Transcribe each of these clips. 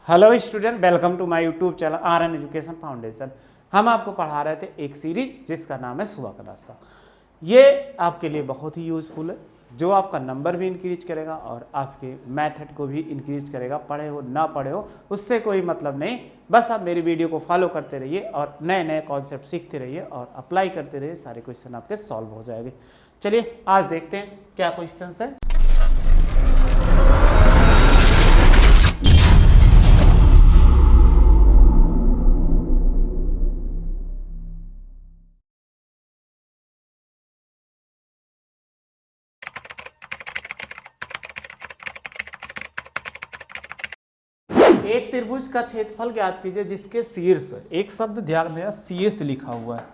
Hello student, welcome to my YouTube channel RN education foundation. हम आपको पढ़ा रहे थे एक सीरीज जिसका नाम है सुबह का नाश्ता। ये आपके लिए बहुत ही यूज़फुल है, जो आपका नंबर भी इंक्रीज करेगा और आपके मेथड को भी इंक्रीज करेगा। पढ़े हो ना पढ़े हो उससे कोई मतलब नहीं, बस आप मेरी वीडियो को फॉलो करते रहिए और नए नए कॉन्सेप्ट सीखते रहिए और अप्लाई करते रहिए। सारे क्वेश्चन आपके सॉल्व हो जाएंगे। चलिए आज देखते हैं क्या क्वेश्चन है। एक त्रिभुज का क्षेत्रफल ज्ञात कीजिए जिसके शीर्ष, एक शब्द ध्यान देना, शीर्ष लिखा हुआ है।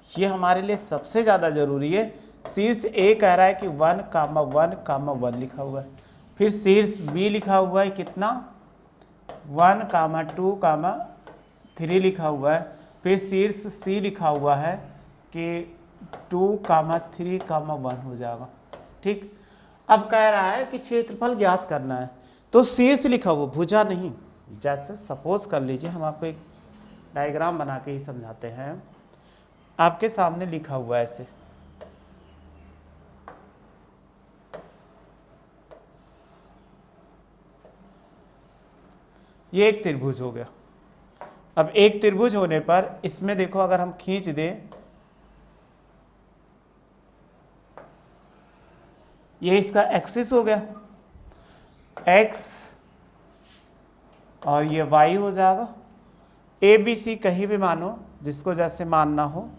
ये हमारे लिए सबसे ज़्यादा जरूरी है। शीर्ष ए कह रहा है कि 1,1,1 लिखा हुआ है। फिर शीर्ष बी लिखा हुआ है कितना 1,2,3 लिखा हुआ है। फिर शीर्ष सी लिखा हुआ है कि 2,3,1 हो जाएगा। ठीक, अब कह रहा है कि क्षेत्रफल ज्ञात करना है, तो शीर्ष लिखा हुआ, भुजा नहीं। जैसे सपोज कर लीजिए, हम आपको एक डायग्राम बना के ही समझाते हैं। आपके सामने लिखा हुआ है ऐसे, ये एक त्रिभुज हो गया। अब एक त्रिभुज होने पर इसमें देखो, अगर हम खींच दें, ये इसका एक्सिस हो गया x और ये y हो जाएगा। ए बी सी कहीं भी मानो, जिसको जैसे मानना हो।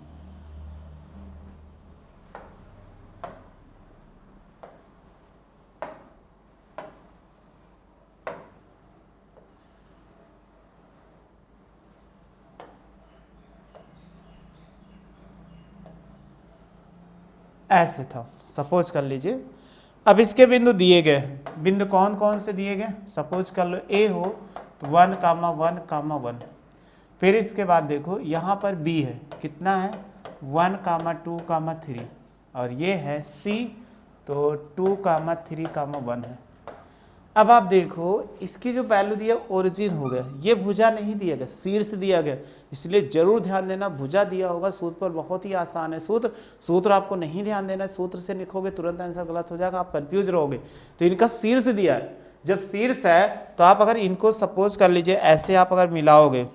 ऐसे था, सपोज कर लीजिए। अब इसके बिंदु दिए गए, बिंदु कौन कौन से दिए गए, सपोज कर लो ए हो तो 1,1,1। फिर इसके बाद देखो यहाँ पर बी है, कितना है 1,2,3 और ये है सी तो 2,3,1 है। अब आप देखो इसकी जो वैल्यू दिया ओरिजिन हो गया, ये भुजा नहीं दिया गया, शीर्ष दिया गया। इसलिए जरूर ध्यान देना, भुजा दिया होगा सूत्र पर, बहुत ही आसान है सूत्र आपको नहीं ध्यान देना है। सूत्र से लिखोगे तुरंत आंसर गलत हो जाएगा, आप कंफ्यूज रहोगे। तो इनका शीर्ष दिया है, जब शीर्ष है तो आप अगर इनको सपोज कर लीजिए ऐसे आप अगर मिलाओगे,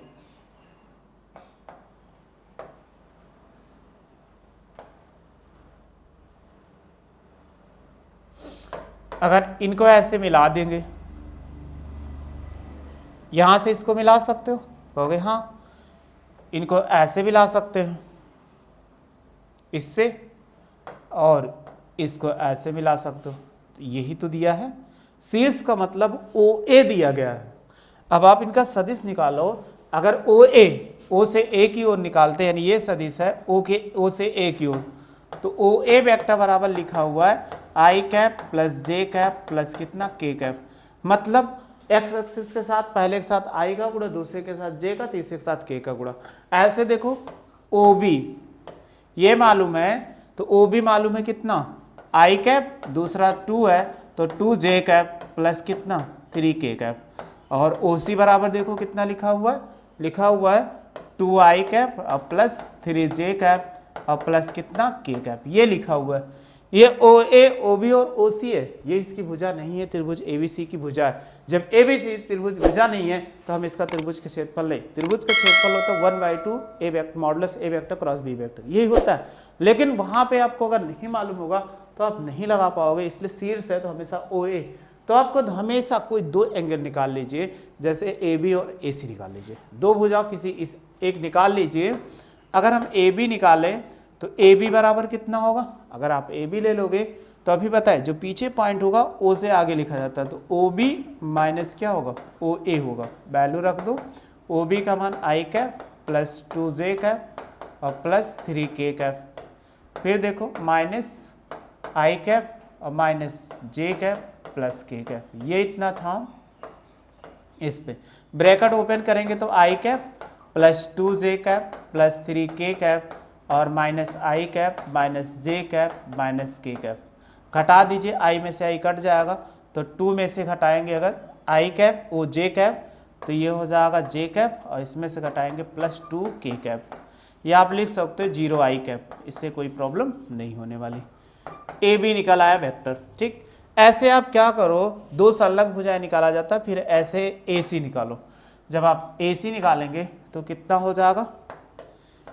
अगर इनको ऐसे मिला देंगे, यहां से इसको मिला सकते हो, कहोगे हाँ। इनको ऐसे भी ला सकते हैं इससे, और इसको ऐसे मिला सकते हो। तो यही तो दिया है, शीर्ष का मतलब ओ ए दिया गया है। अब आप इनका सदिश निकालो। अगर ओ ए, ओ से ए की ओर निकालते हैं, यानी ये सदिश है ओ से ए की ओर, तो ओ ए वेक्टर बराबर लिखा हुआ है आई कैप प्लस जे कैप प्लस कितना के कैप। मतलब एक्स एक्सिस के साथ पहले के साथ आई का गुणा, दूसरे के साथ जे का, तीसरे के साथ के का गुणा। ऐसे देखो ओ बी ये मालूम है, तो ओ बी मालूम है कितना आई कैप, दूसरा 2 है तो 2 जे कैप प्लस कितना 3 के कैप। और ओ सी बराबर देखो कितना लिखा हुआ है 2 आई कैप और प्लस 3 जे कैप और प्लस कितना के कैप, ये लिखा हुआ है। ये ओ ए, ओ बी और ओ सी है, ये इसकी भुजा नहीं है, त्रिभुज ए बी सी की भुजा है। जब ए बी सी त्रिभुज भुजा नहीं है तो हम इसका त्रिभुज का क्षेत्रफल नहीं, त्रिभुज का क्षेत्रफल होता है 1/2 ए वेक्टर मॉडुलस ए वेक्टर क्रॉस बी वेक्टर, यही होता है। लेकिन वहां पे आपको अगर नहीं मालूम होगा तो आप नहीं लगा पाओगे, इसलिए शीर्ष है तो हमेशा ओ ए। तो आपको हमेशा कोई दो एंगल निकाल लीजिए, जैसे ए बी और ए सी निकाल लीजिए, दो भुजा किसी इस एक निकाल लीजिए। अगर हम ए बी निकालें तो ए बी बराबर कितना होगा, अगर आप ए बी ले लोगे तो अभी बताए जो पीछे पॉइंट होगा ओ से आगे लिखा जाता है, तो ओ बी माइनस क्या होगा ओ ए होगा। वैल्यू रख दो, ओ बी का मान आई कैप प्लस 2 जे कैप और प्लस 3 के कैप। फिर देखो माइनस आई कैप और माइनस जे कैप प्लस के कैप, ये इतना था। इस पे ब्रैकेट ओपन करेंगे तो आई कैप प्लस 2 जे कैप प्लस 3 के कैप और माइनस आई कैप माइनस जे कैप माइनस के कैप। घटा दीजिए, आई में से आई कट जाएगा तो 2 में से घटाएंगे अगर आई कैप ओ जे कैप तो ये हो जाएगा जे कैप और इसमें से घटाएंगे +2 के कैप। ये आप लिख सकते हो 0 आई कैप, इससे कोई प्रॉब्लम नहीं होने वाली। ए बी निकल आया वेक्टर। ठीक, ऐसे आप क्या करो, दो संलग्न भुजाएं निकाला जाता है, फिर ऐसे ए सी निकालो। जब आप ए सी निकालेंगे तो कितना हो जाएगा,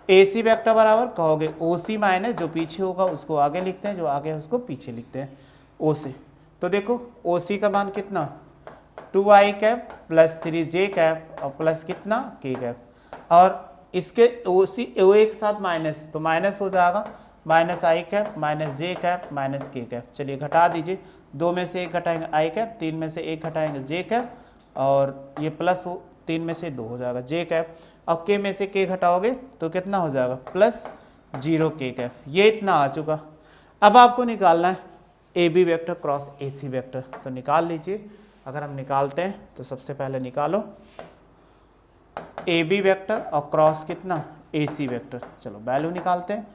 ए सी वेक्टर बराबर कहोगे ओ सी माइनस जो पीछे होगा उसको आगे लिखते हैं, जो आगे है उसको पीछे लिखते हैं, ओ से। तो देखो ओ सी का मान कितना 2 आई कैप +3 जे कैप और प्लस कितना के कैप, और इसके ओ सी ओ एक साथ माइनस, तो माइनस हो जाएगा माइनस आई कैप माइनस जे कैप माइनस के कैप। चलिए घटा दीजिए, 2 में से 1 घटाएंगे आई कैप, 3 में से 1 घटाएंगे जे कैप, और ये प्लस हो 3 में से 2 हो जाएगा जे कैप, और के में से के घटाओगे तो कितना हो जाएगा +0 के कैप। ये इतना आ चुका। अब आपको निकालना है A B vector cross A C vector, तो निकाल लीजिए। अगर हम निकालते हैं तो सबसे पहले निकालो ए बी वेक्टर और क्रॉस कितना ए सी वेक्टर। चलो वैल्यू निकालते हैं।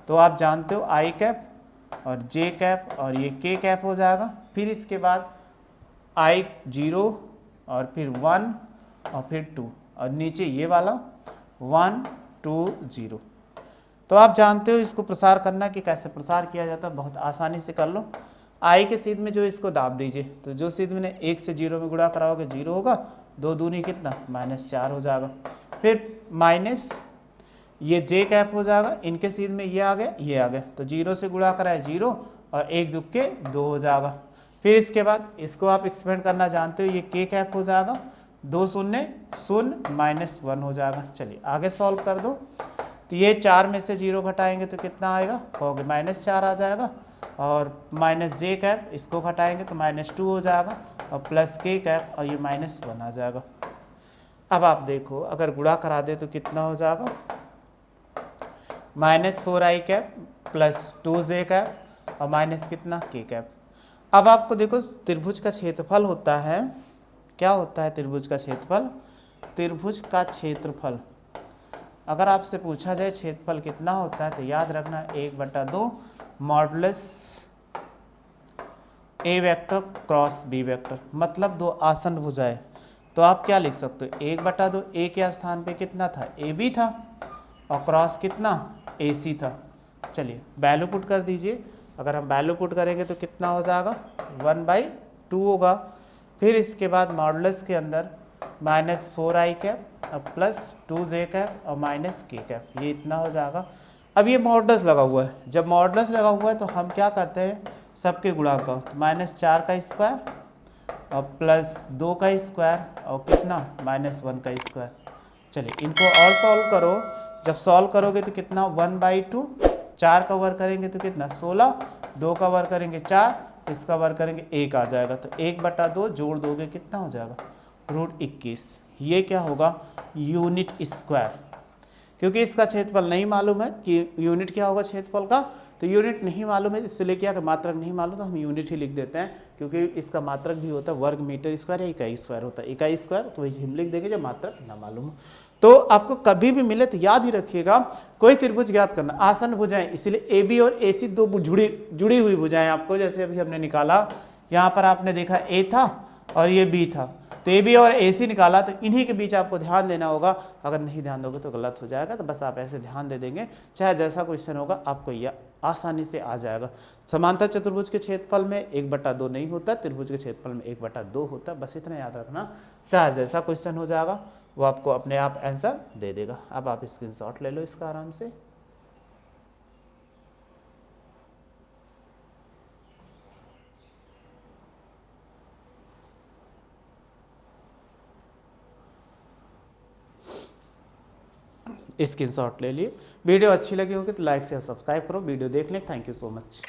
तो आप जानते हो आई कैप और जे कैप और ये के कैप हो जाएगा, फिर इसके बाद आई 0 और फिर 1 और फिर 2 और नीचे ये वाला 1 2 0। तो आप जानते हो इसको प्रसार करना कि कैसे प्रसार किया जाता है, बहुत आसानी से कर लो। आई के सीध में जो इसको दाब दीजिए, तो जो सीध मैंने 1 से 0 में गुणा कराओगे 0 होगा, 2 दूनी कितना -4 हो जाएगा। फिर माइनस ये जे कैप हो जाएगा, इनके सीध में ये आ गया ये आ गया, तो 0 से गुणा कराए 0 और 1 दुख के 2 हो जाएगा। फिर इसके बाद इसको आप एक्सपेंड करना जानते हो, ये के कैप हो जाएगा, 2 शून्य 0 -1 हो जाएगा। चलिए आगे सॉल्व कर दो। तो ये 4 में से 0 घटाएंगे तो कितना आएगा, कहोगे -4 आ जाएगा, और माइनस जे कैप इसको घटाएंगे तो -2 हो जाएगा, और प्लस के कैप और ये -1 आ जाएगा। अब आप देखो अगर गुणा करा दे तो कितना हो जाएगा, -4 आई कैप +2 जे कैप और माइनस कितना के कैप। अब आपको देखो त्रिभुज का क्षेत्रफल होता है, क्या होता है त्रिभुज का क्षेत्रफल, त्रिभुज का क्षेत्रफल अगर आपसे पूछा जाए क्षेत्रफल कितना होता है तो याद रखना 1/2 मॉडुलस ए वेक्टर क्रॉस बी वेक्टर, मतलब दो आसन्न भुजाएं। तो आप क्या लिख सकते हो 1/2, ए के स्थान पे कितना था ए बी था और क्रॉस कितना ए सी था। चलिए वैल्यू पुट कर दीजिए। अगर हम वैल्यू पुट करेंगे तो कितना हो जाएगा 1/2 होगा। फिर इसके बाद मॉडुलस के अंदर -4 आई कैप और +2 जे कैप और माइनस के कैप, ये इतना हो जाएगा। अब ये मॉडुलस लगा हुआ है, जब मॉडुलस लगा हुआ है तो हम क्या करते हैं सबके गुणा का, तो -4 का स्क्वायर और +2 का स्क्वायर और कितना -1 का स्क्वायर। चलिए इनको और सॉल्व करो, जब सॉल्व करोगे तो कितना 1/2, 4 का वर्ग करेंगे तो कितना 16, 2 का वर्ग करेंगे 4, इसका वर्ग करेंगे 1 आ जाएगा, तो 1/2 जोड़ दोगे कितना हो जाएगा √21। ये क्या होगा यूनिट स्क्वायर, क्योंकि इसका क्षेत्रफल नहीं मालूम है कि यूनिट क्या होगा क्षेत्रफल का, तो यूनिट नहीं मालूम है, इसलिए क्या कि मात्रक नहीं मालूम तो हम यूनिट ही लिख देते हैं, क्योंकि इसका मात्रक भी होता है वर्ग मीटर स्क्वायर या इकाई स्क्वायर होता है, इकाई स्क्वायर तो वही हम लिख देंगे जब मात्रक ना मालूम हो। तो आपको कभी भी मिले तो याद ही रखिएगा, कोई त्रिभुज ज्ञात करना, आसन्न भुजाएं, इसलिए ए बी और ए सी दो जुड़ी हुई भुजाएं आपको, जैसे अभी हमने निकाला यहाँ पर आपने देखा ए था और ये बी था, तो ए बी और ए सी निकाला, तो इन्हीं के बीच आपको ध्यान देना होगा। अगर नहीं ध्यान दोगे तो गलत हो जाएगा, तो बस आप ऐसे ध्यान दे देंगे, चाहे जैसा क्वेश्चन होगा आपको यह आसानी से आ जाएगा। समांतर चतुर्भुज के क्षेत्रफल में 1/2 नहीं होता, त्रिभुज के क्षेत्रफल में 1/2 होता, बस इतना याद रखना, चाहे जैसा क्वेश्चन हो जाएगा वो आपको अपने आप आंसर दे देगा। अब आप स्क्रीनशॉट ले लो इसका आराम से। स्क्रीनशॉट ले लिए। वीडियो अच्छी लगी होगी तो लाइक शेयर सब्सक्राइब करो, वीडियो देख लें। Thank you so much.